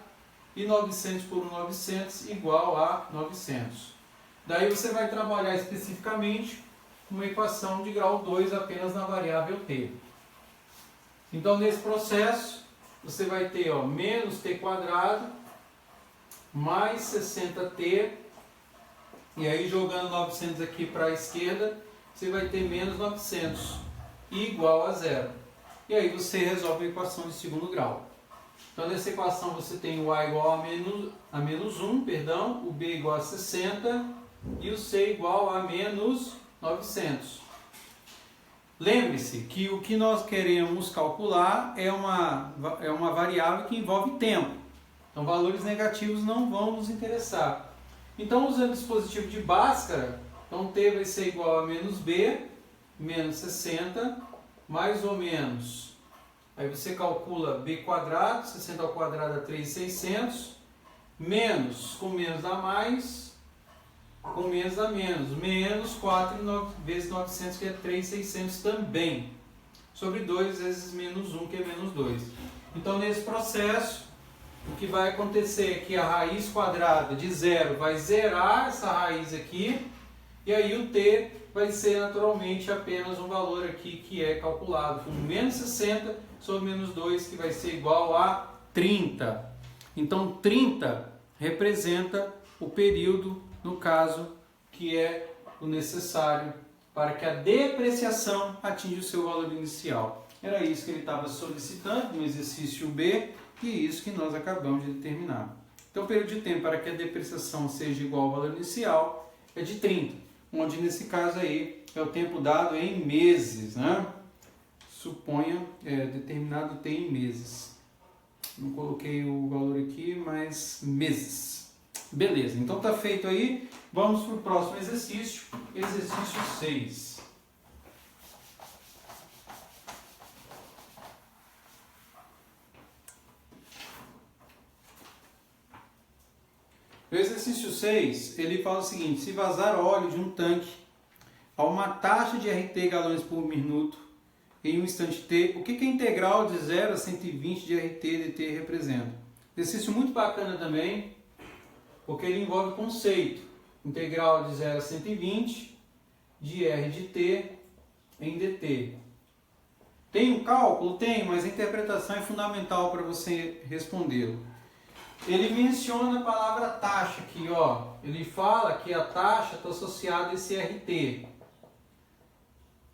[SPEAKER 1] E 900 por 900 igual a 900. Daí você vai trabalhar especificamente uma equação de grau 2 apenas na variável t. Então nesse processo você vai ter, ó, menos t quadrado mais 60t, e aí jogando 900 aqui para a esquerda, você vai ter menos 900 igual a zero. E aí você resolve a equação de segundo grau. Então nessa equação você tem o a igual a menos 1, perdão, o b igual a 60 e o c igual a menos 900. Lembre-se que o que nós queremos calcular é uma variável que envolve tempo. Então valores negativos não vão nos interessar. Então usando o dispositivo de Bhaskara, então t vai ser igual a menos b, menos 60, mais ou menos. Aí você calcula b quadrado, 60 ao quadrado dá 3.600, menos, com menos dá mais, com menos dá menos, menos 4 vezes 900, que é 3.600 também, sobre 2 vezes menos 1, que é menos 2. Então nesse processo, o que vai acontecer é que a raiz quadrada de zero vai zerar essa raiz aqui, e aí o t vai ser naturalmente apenas um valor aqui que é calculado como menos 60 sobre menos 2, que vai ser igual a 30. Então 30 representa o período no caso que é o necessário para que a depreciação atinja o seu valor inicial. Era isso que ele estava solicitando no exercício B, e isso que nós acabamos de determinar. Então, o período de tempo para que a depreciação seja igual ao valor inicial é de 30, onde nesse caso aí é o tempo dado em meses, né? Suponha determinado T em meses. Não coloquei o valor aqui, mas meses. Beleza, então tá feito aí. Vamos para o próximo exercício, exercício 6. O exercício 6, ele fala o seguinte: se vazar óleo de um tanque a uma taxa de RT galões por minuto em um instante T, o que a integral de 0 a 120 de RT dt representa? Exercício muito bacana também, porque ele envolve conceito. Integral de 0 a 120 de R de T em dt. Tem um cálculo? Tem, mas a interpretação é fundamental para você respondê-lo. Ele menciona a palavra taxa aqui, ó. Ele fala que a taxa está associada a esse RT.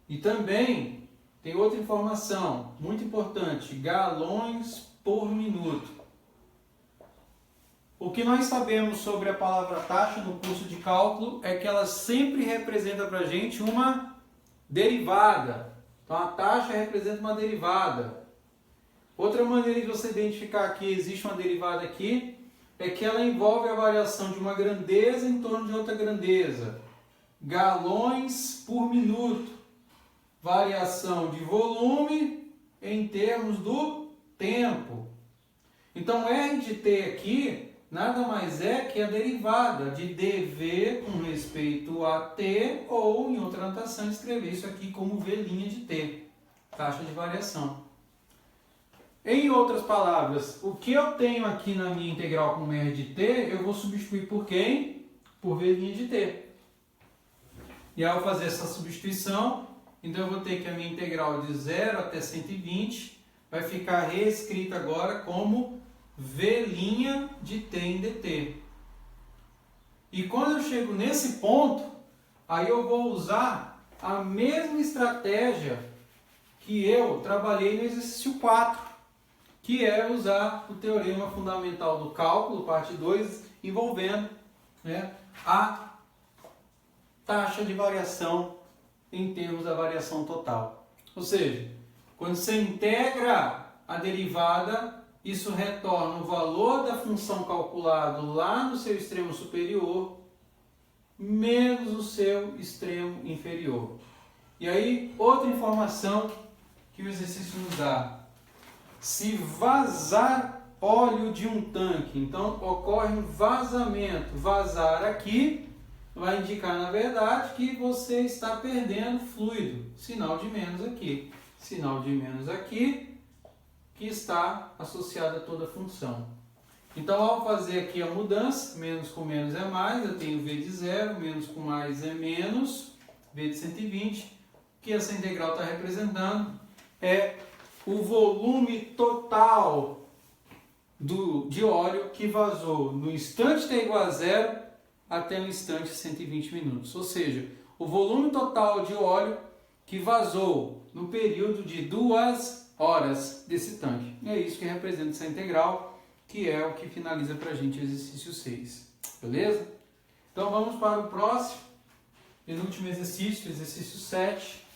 [SPEAKER 1] E também tem outra informação muito importante: galões por minuto. O que nós sabemos sobre a palavra taxa no curso de cálculo é que ela sempre representa para a gente uma derivada. Então a taxa representa uma derivada. Outra maneira de você identificar que existe uma derivada aqui é que ela envolve a variação de uma grandeza em torno de outra grandeza. Galões por minuto. Variação de volume em termos do tempo. Então R de T aqui nada mais é que a derivada de dv com respeito a t, ou em outra notação escrever isso aqui como v' de t, taxa de variação. Em outras palavras, o que eu tenho aqui na minha integral como R de t, eu vou substituir por quem? Por v' de t. E ao fazer essa substituição, então eu vou ter que a minha integral de 0 até 120 vai ficar reescrita agora como v' de t em dt. E quando eu chego nesse ponto, aí eu vou usar a mesma estratégia que eu trabalhei no exercício 4, que é usar o teorema fundamental do cálculo, parte 2, envolvendo, né, a taxa de variação em termos da variação total. Ou seja, quando você integra a derivada, isso retorna o valor da função calculado lá no seu extremo superior, menos o seu extremo inferior. E aí, outra informação que o exercício nos dá. Se vazar óleo de um tanque, então ocorre um vazamento. Vazar aqui vai indicar, na verdade, que você está perdendo fluido. Sinal de menos aqui. Sinal de menos aqui, que está associado a toda a função. Então, ao fazer aqui a mudança, menos com menos é mais, eu tenho v de 0, menos com mais é menos, v de 120, o que essa integral está representando é o volume total de óleo que vazou no instante t igual a 0 até o instante 120 minutos. Ou seja, o volume total de óleo que vazou no período de 2 horas desse tanque. E é isso que representa essa integral, que é o que finaliza para a gente o exercício 6. Beleza? Então vamos para o próximo, penúltimo exercício, exercício 7.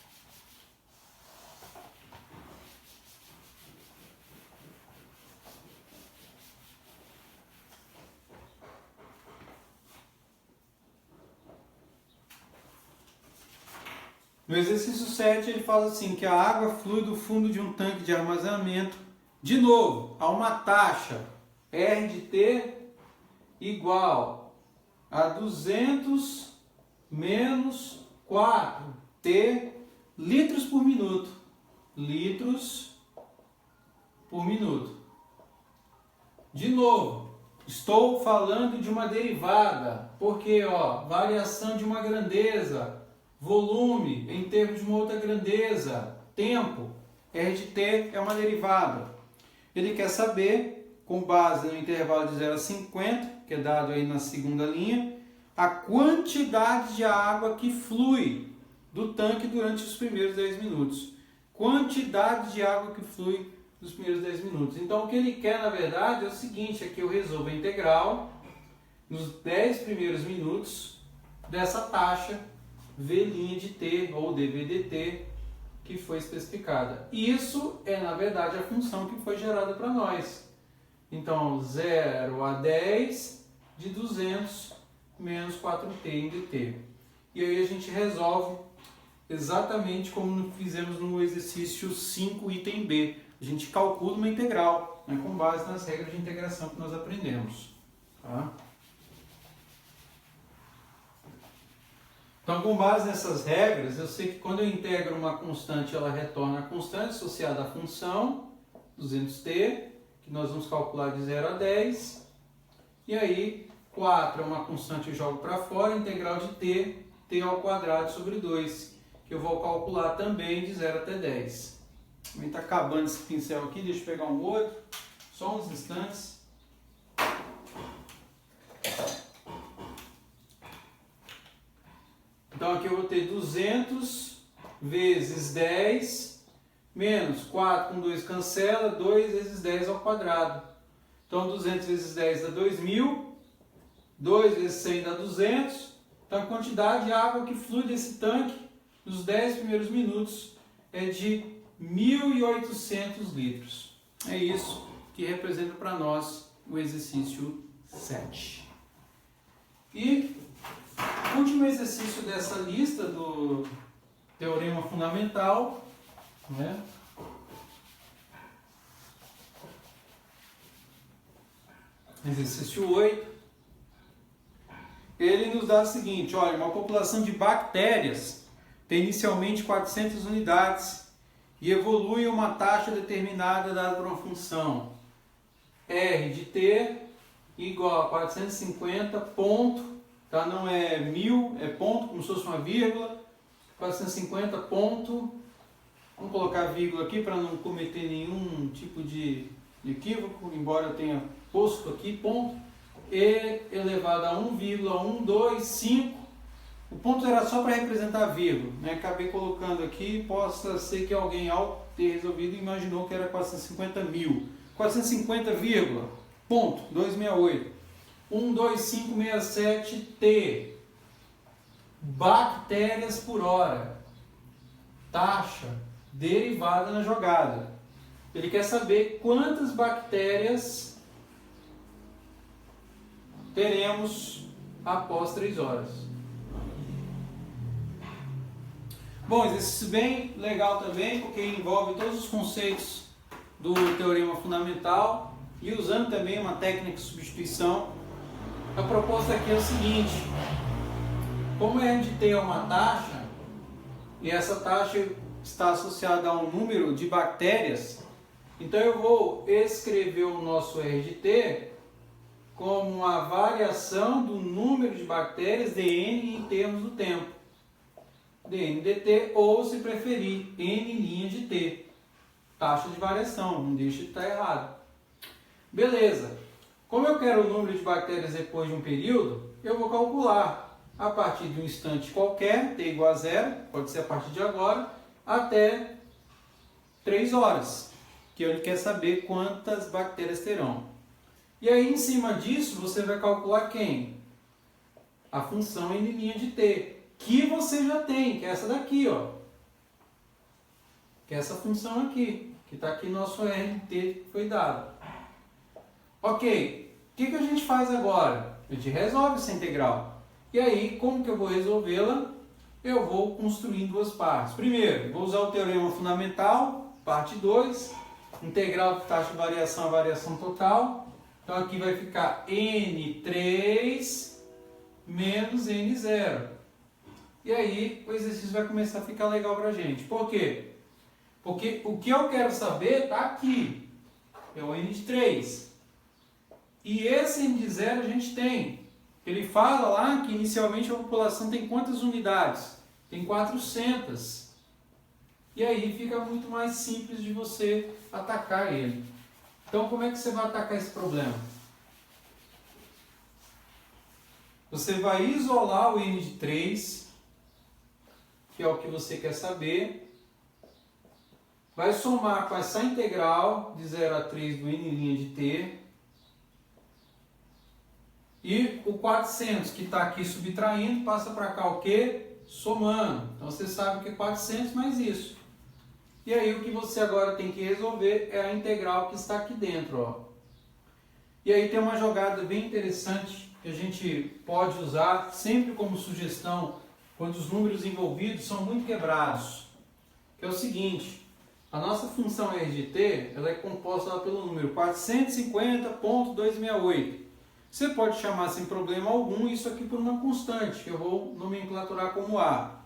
[SPEAKER 1] No exercício 7 ele fala assim, que a água flui do fundo de um tanque de armazenamento, de novo, a uma taxa R de T igual a 200 menos 4T litros por minuto. Litros por minuto. De novo, estou falando de uma derivada, porque variação de uma grandeza, volume em termos de uma outra grandeza, tempo, R de T é uma derivada. Ele quer saber, com base no intervalo de 0 a 50, que é dado aí na segunda linha, a quantidade de água que flui do tanque durante os primeiros 10 minutos. Quantidade de água que flui nos primeiros 10 minutos. Então, o que ele quer, na verdade, é o seguinte, é que eu resolva a integral nos 10 primeiros minutos dessa taxa V' de t, ou dV/dt, que foi especificada. Isso é, na verdade, a função que foi gerada para nós. Então, 0 a 10 de 200 menos 4t em dt. E aí a gente resolve exatamente como fizemos no exercício 5, item B. A gente calcula uma integral, né, com base nas regras de integração que nós aprendemos. Tá? Então, com base nessas regras, eu sei que quando eu integro uma constante, ela retorna a constante associada à função, 200t, que nós vamos calcular de 0 a 10. E aí, 4 é uma constante que eu jogo para fora, integral de t ao quadrado sobre 2, que eu vou calcular também de 0 até 10. Também está acabando esse pincel aqui, deixa eu pegar um outro, só uns instantes. Então aqui eu vou ter 200 vezes 10 menos 4 com 2 cancela, 2 vezes 10 ao quadrado. Então 200 vezes 10 dá 2.000, 2 vezes 100 dá 200. Então a quantidade de água que flui desse tanque nos 10 primeiros minutos é de 1.800 litros. É isso que representa para nós o exercício 7. E o último exercício dessa lista do teorema fundamental, né? Exercício 8, ele nos dá o seguinte, olha, uma população de bactérias tem inicialmente 400 unidades e evolui a uma taxa determinada dada por uma função R de t igual a 450 ponto, tá? Não é 1000, é ponto, como se fosse uma vírgula, 450 ponto, vamos colocar vírgula aqui para não cometer nenhum tipo de equívoco, embora eu tenha posto aqui ponto, e elevado a 1,125, o ponto era só para representar a vírgula, né? Acabei colocando aqui, possa ser que alguém ao ter resolvido imaginou que era 450 mil, 450, ponto, 268, 12567 T, bactérias por hora, taxa derivada na jogada. Ele quer saber quantas bactérias teremos após 3 horas. Bom, exercício bem legal também, porque envolve todos os conceitos do teorema fundamental e usando também uma técnica de substituição. A proposta aqui é o seguinte, como a gente tem uma taxa, e essa taxa está associada a um número de bactérias, então eu vou escrever o nosso R de t como uma variação do número de bactérias dn em termos do tempo. dn dt, ou se preferir, n linha de t. Taxa de variação, não deixa de estar errado. Beleza. Como eu quero o número de bactérias depois de um período, eu vou calcular a partir de um instante qualquer, t igual a 0, pode ser a partir de agora, até 3 horas, que ele quer saber quantas bactérias terão. E aí, em cima disso, você vai calcular quem? A função n' de t, que você já tem, que é essa daqui, ó. Que é essa função aqui, que está aqui no nosso r de t que foi dado. Ok, o que a gente faz agora? A gente resolve essa integral. E aí, como que eu vou resolvê-la? Eu vou construir em duas partes. Primeiro, vou usar o teorema fundamental, parte 2, integral de taxa de variação a variação total. Então aqui vai ficar N3 menos N0. E aí o exercício vai começar a ficar legal pra gente. Por quê? Porque o que eu quero saber está aqui. É o N de 3. E esse N de 0 a gente tem. Ele fala lá que inicialmente a população tem quantas unidades? Tem 400. E aí fica muito mais simples de você atacar ele. Então como é que você vai atacar esse problema? Você vai isolar o n de 3, que é o que você quer saber. Vai somar com essa integral de 0 a 3 do n' de t. E o 400 que está aqui subtraindo, passa para cá o quê? Somando. Então você sabe que é 400 mais isso. E aí o que você agora tem que resolver é a integral que está aqui dentro, ó. E aí tem uma jogada bem interessante que a gente pode usar sempre como sugestão quando os números envolvidos são muito quebrados. Que é o seguinte, a nossa função r de t ela é composta lá pelo número 450.268. Você pode chamar sem problema algum isso aqui por uma constante, que eu vou nomenclaturar como A.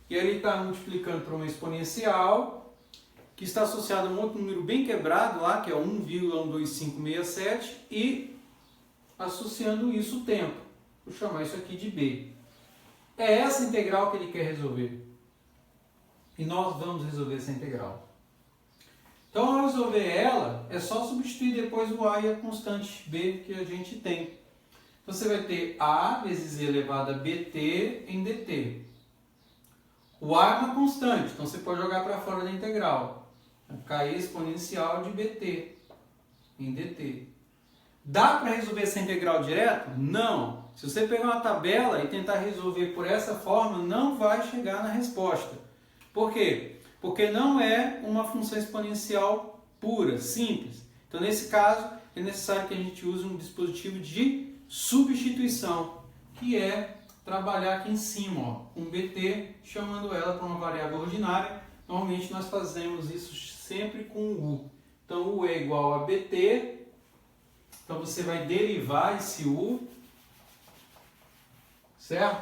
[SPEAKER 1] E aí ele está multiplicando por uma exponencial, que está associado a um outro número bem quebrado lá, que é 1,12567, e associando isso o tempo. Vou chamar isso aqui de B. É essa integral que ele quer resolver. E nós vamos resolver essa integral. Então, ao resolver ela, é só substituir depois o A e a constante B que a gente tem. Então, você vai ter A vezes E elevado a BT em DT. O A é uma constante, então você pode jogar para fora da integral. Vai ficar exponencial de BT em DT. Dá para resolver essa integral direto? Não. Se você pegar uma tabela e tentar resolver por essa forma, não vai chegar na resposta. Por quê? Porque não é uma função exponencial pura, simples. Então, nesse caso, é necessário que a gente use um dispositivo de substituição, que é trabalhar aqui em cima, ó, com BT, chamando ela para uma variável ordinária. Normalmente nós fazemos isso sempre com U. Então, U é igual a BT. Então, você vai derivar esse U, certo?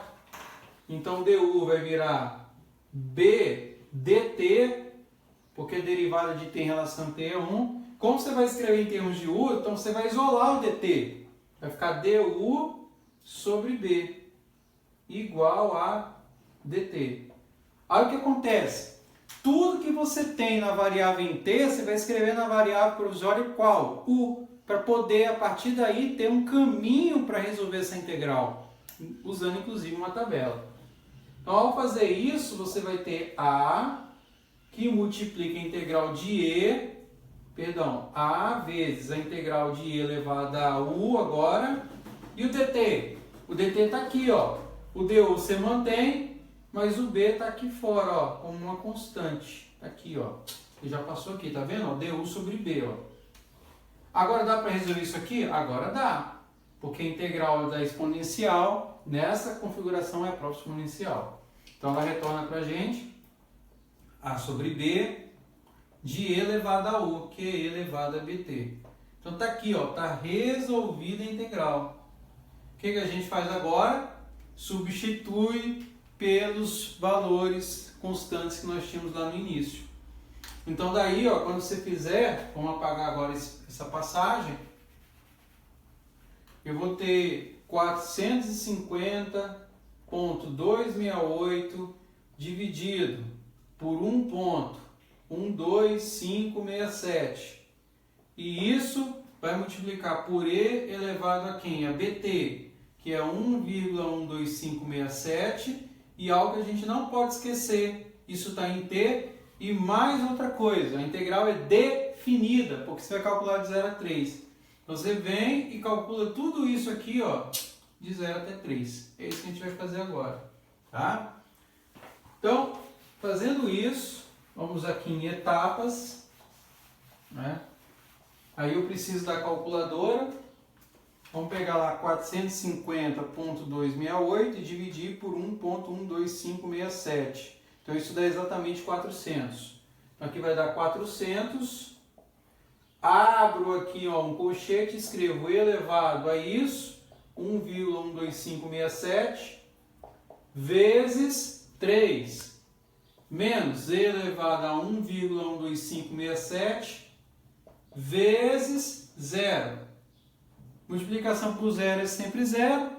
[SPEAKER 1] Então, DU vai virar B dt, porque a derivada de t em relação a t é 1. Como você vai escrever em termos de u, então você vai isolar o dt. Vai ficar du sobre b, igual a dt. Aí o que acontece? Tudo que você tem na variável em t, você vai escrever na variável provisória qual? U, para poder, a partir daí, ter um caminho para resolver essa integral, usando inclusive uma tabela. Então, ao fazer isso, você vai ter A, que multiplica a integral de A vezes a integral de E elevada a U agora, e o dt. O dt está aqui, ó. O du você mantém, mas o b está aqui fora, ó, como uma constante. Tá aqui, ó. Ele já passou aqui, tá vendo? Ó, du sobre b, ó. Agora dá para resolver isso aqui? Agora dá. Porque a integral da exponencial, nessa configuração, é a própria exponencial. Então, ela retorna para a gente A sobre B de E elevado a U, que é E elevado a BT. Então, está aqui, está resolvida a integral. O que a gente faz agora? Substitui pelos valores constantes que nós tínhamos lá no início. Então, daí, quando você fizer, vamos apagar agora essa passagem, eu vou ter 450.268 dividido por 1.12567. E isso vai multiplicar por E elevado a quem? A BT, que é 1,12567. E algo que a gente não pode esquecer, isso está em T. E mais outra coisa, a integral é definida, porque você vai calcular de 0 a 3. Você vem e calcula tudo isso aqui, de 0 até 3. É isso que a gente vai fazer agora, tá? Então, fazendo isso, vamos aqui em etapas, né? Aí eu preciso da calculadora. Vamos pegar lá 450.268 e dividir por 1.12567. Então, isso dá exatamente 400. Então, aqui vai dar 400. Abro aqui um colchete, escrevo E elevado a isso, 1,12567, vezes 3, menos E elevado a 1,12567, vezes 0. Multiplicação por 0 é sempre 0,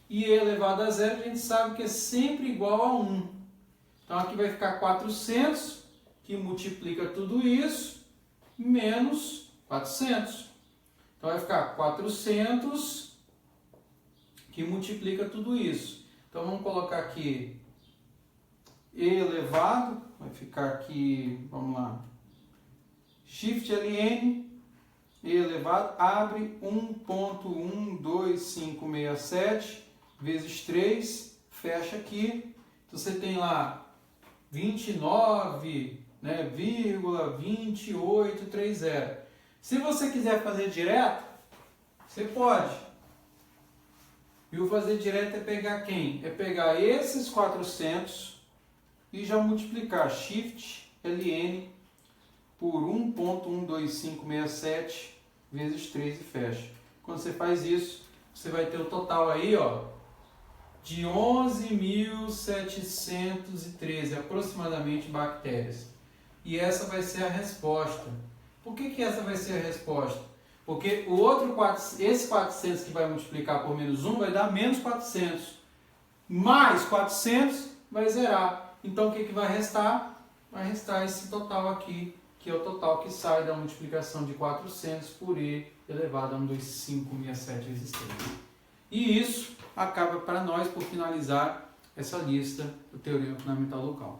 [SPEAKER 1] e E elevado a 0 a gente sabe que é sempre igual a 1. Então aqui vai ficar 400, que multiplica tudo isso, menos 400. Então vai ficar 400 que multiplica tudo isso. Então vamos colocar aqui E elevado, vai ficar aqui, vamos lá, Shift LN, E elevado, abre 1.12567 vezes 3, fecha aqui. Então você tem lá 29, né, vírgula 2830. Se você quiser fazer direto, você pode. E o fazer direto é pegar quem? É pegar esses 400 e já multiplicar Shift LN por 1.12567 vezes 3 e fecha. Quando você faz isso, você vai ter o total aí, ó, de 11.713 aproximadamente bactérias. E essa vai ser a resposta. Por que essa vai ser a resposta? Porque o outro, esse 400 que vai multiplicar por menos 1 vai dar menos 400. Mais 400 vai zerar. Então o que vai restar? Vai restar esse total aqui, que é o total que sai da multiplicação de 400 por E elevado a 12567 vezes 3. E isso acaba para nós por finalizar essa lista do Teorema Fundamental Local.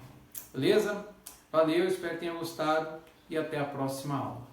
[SPEAKER 1] Beleza? Valeu, espero que tenha gostado e até a próxima aula.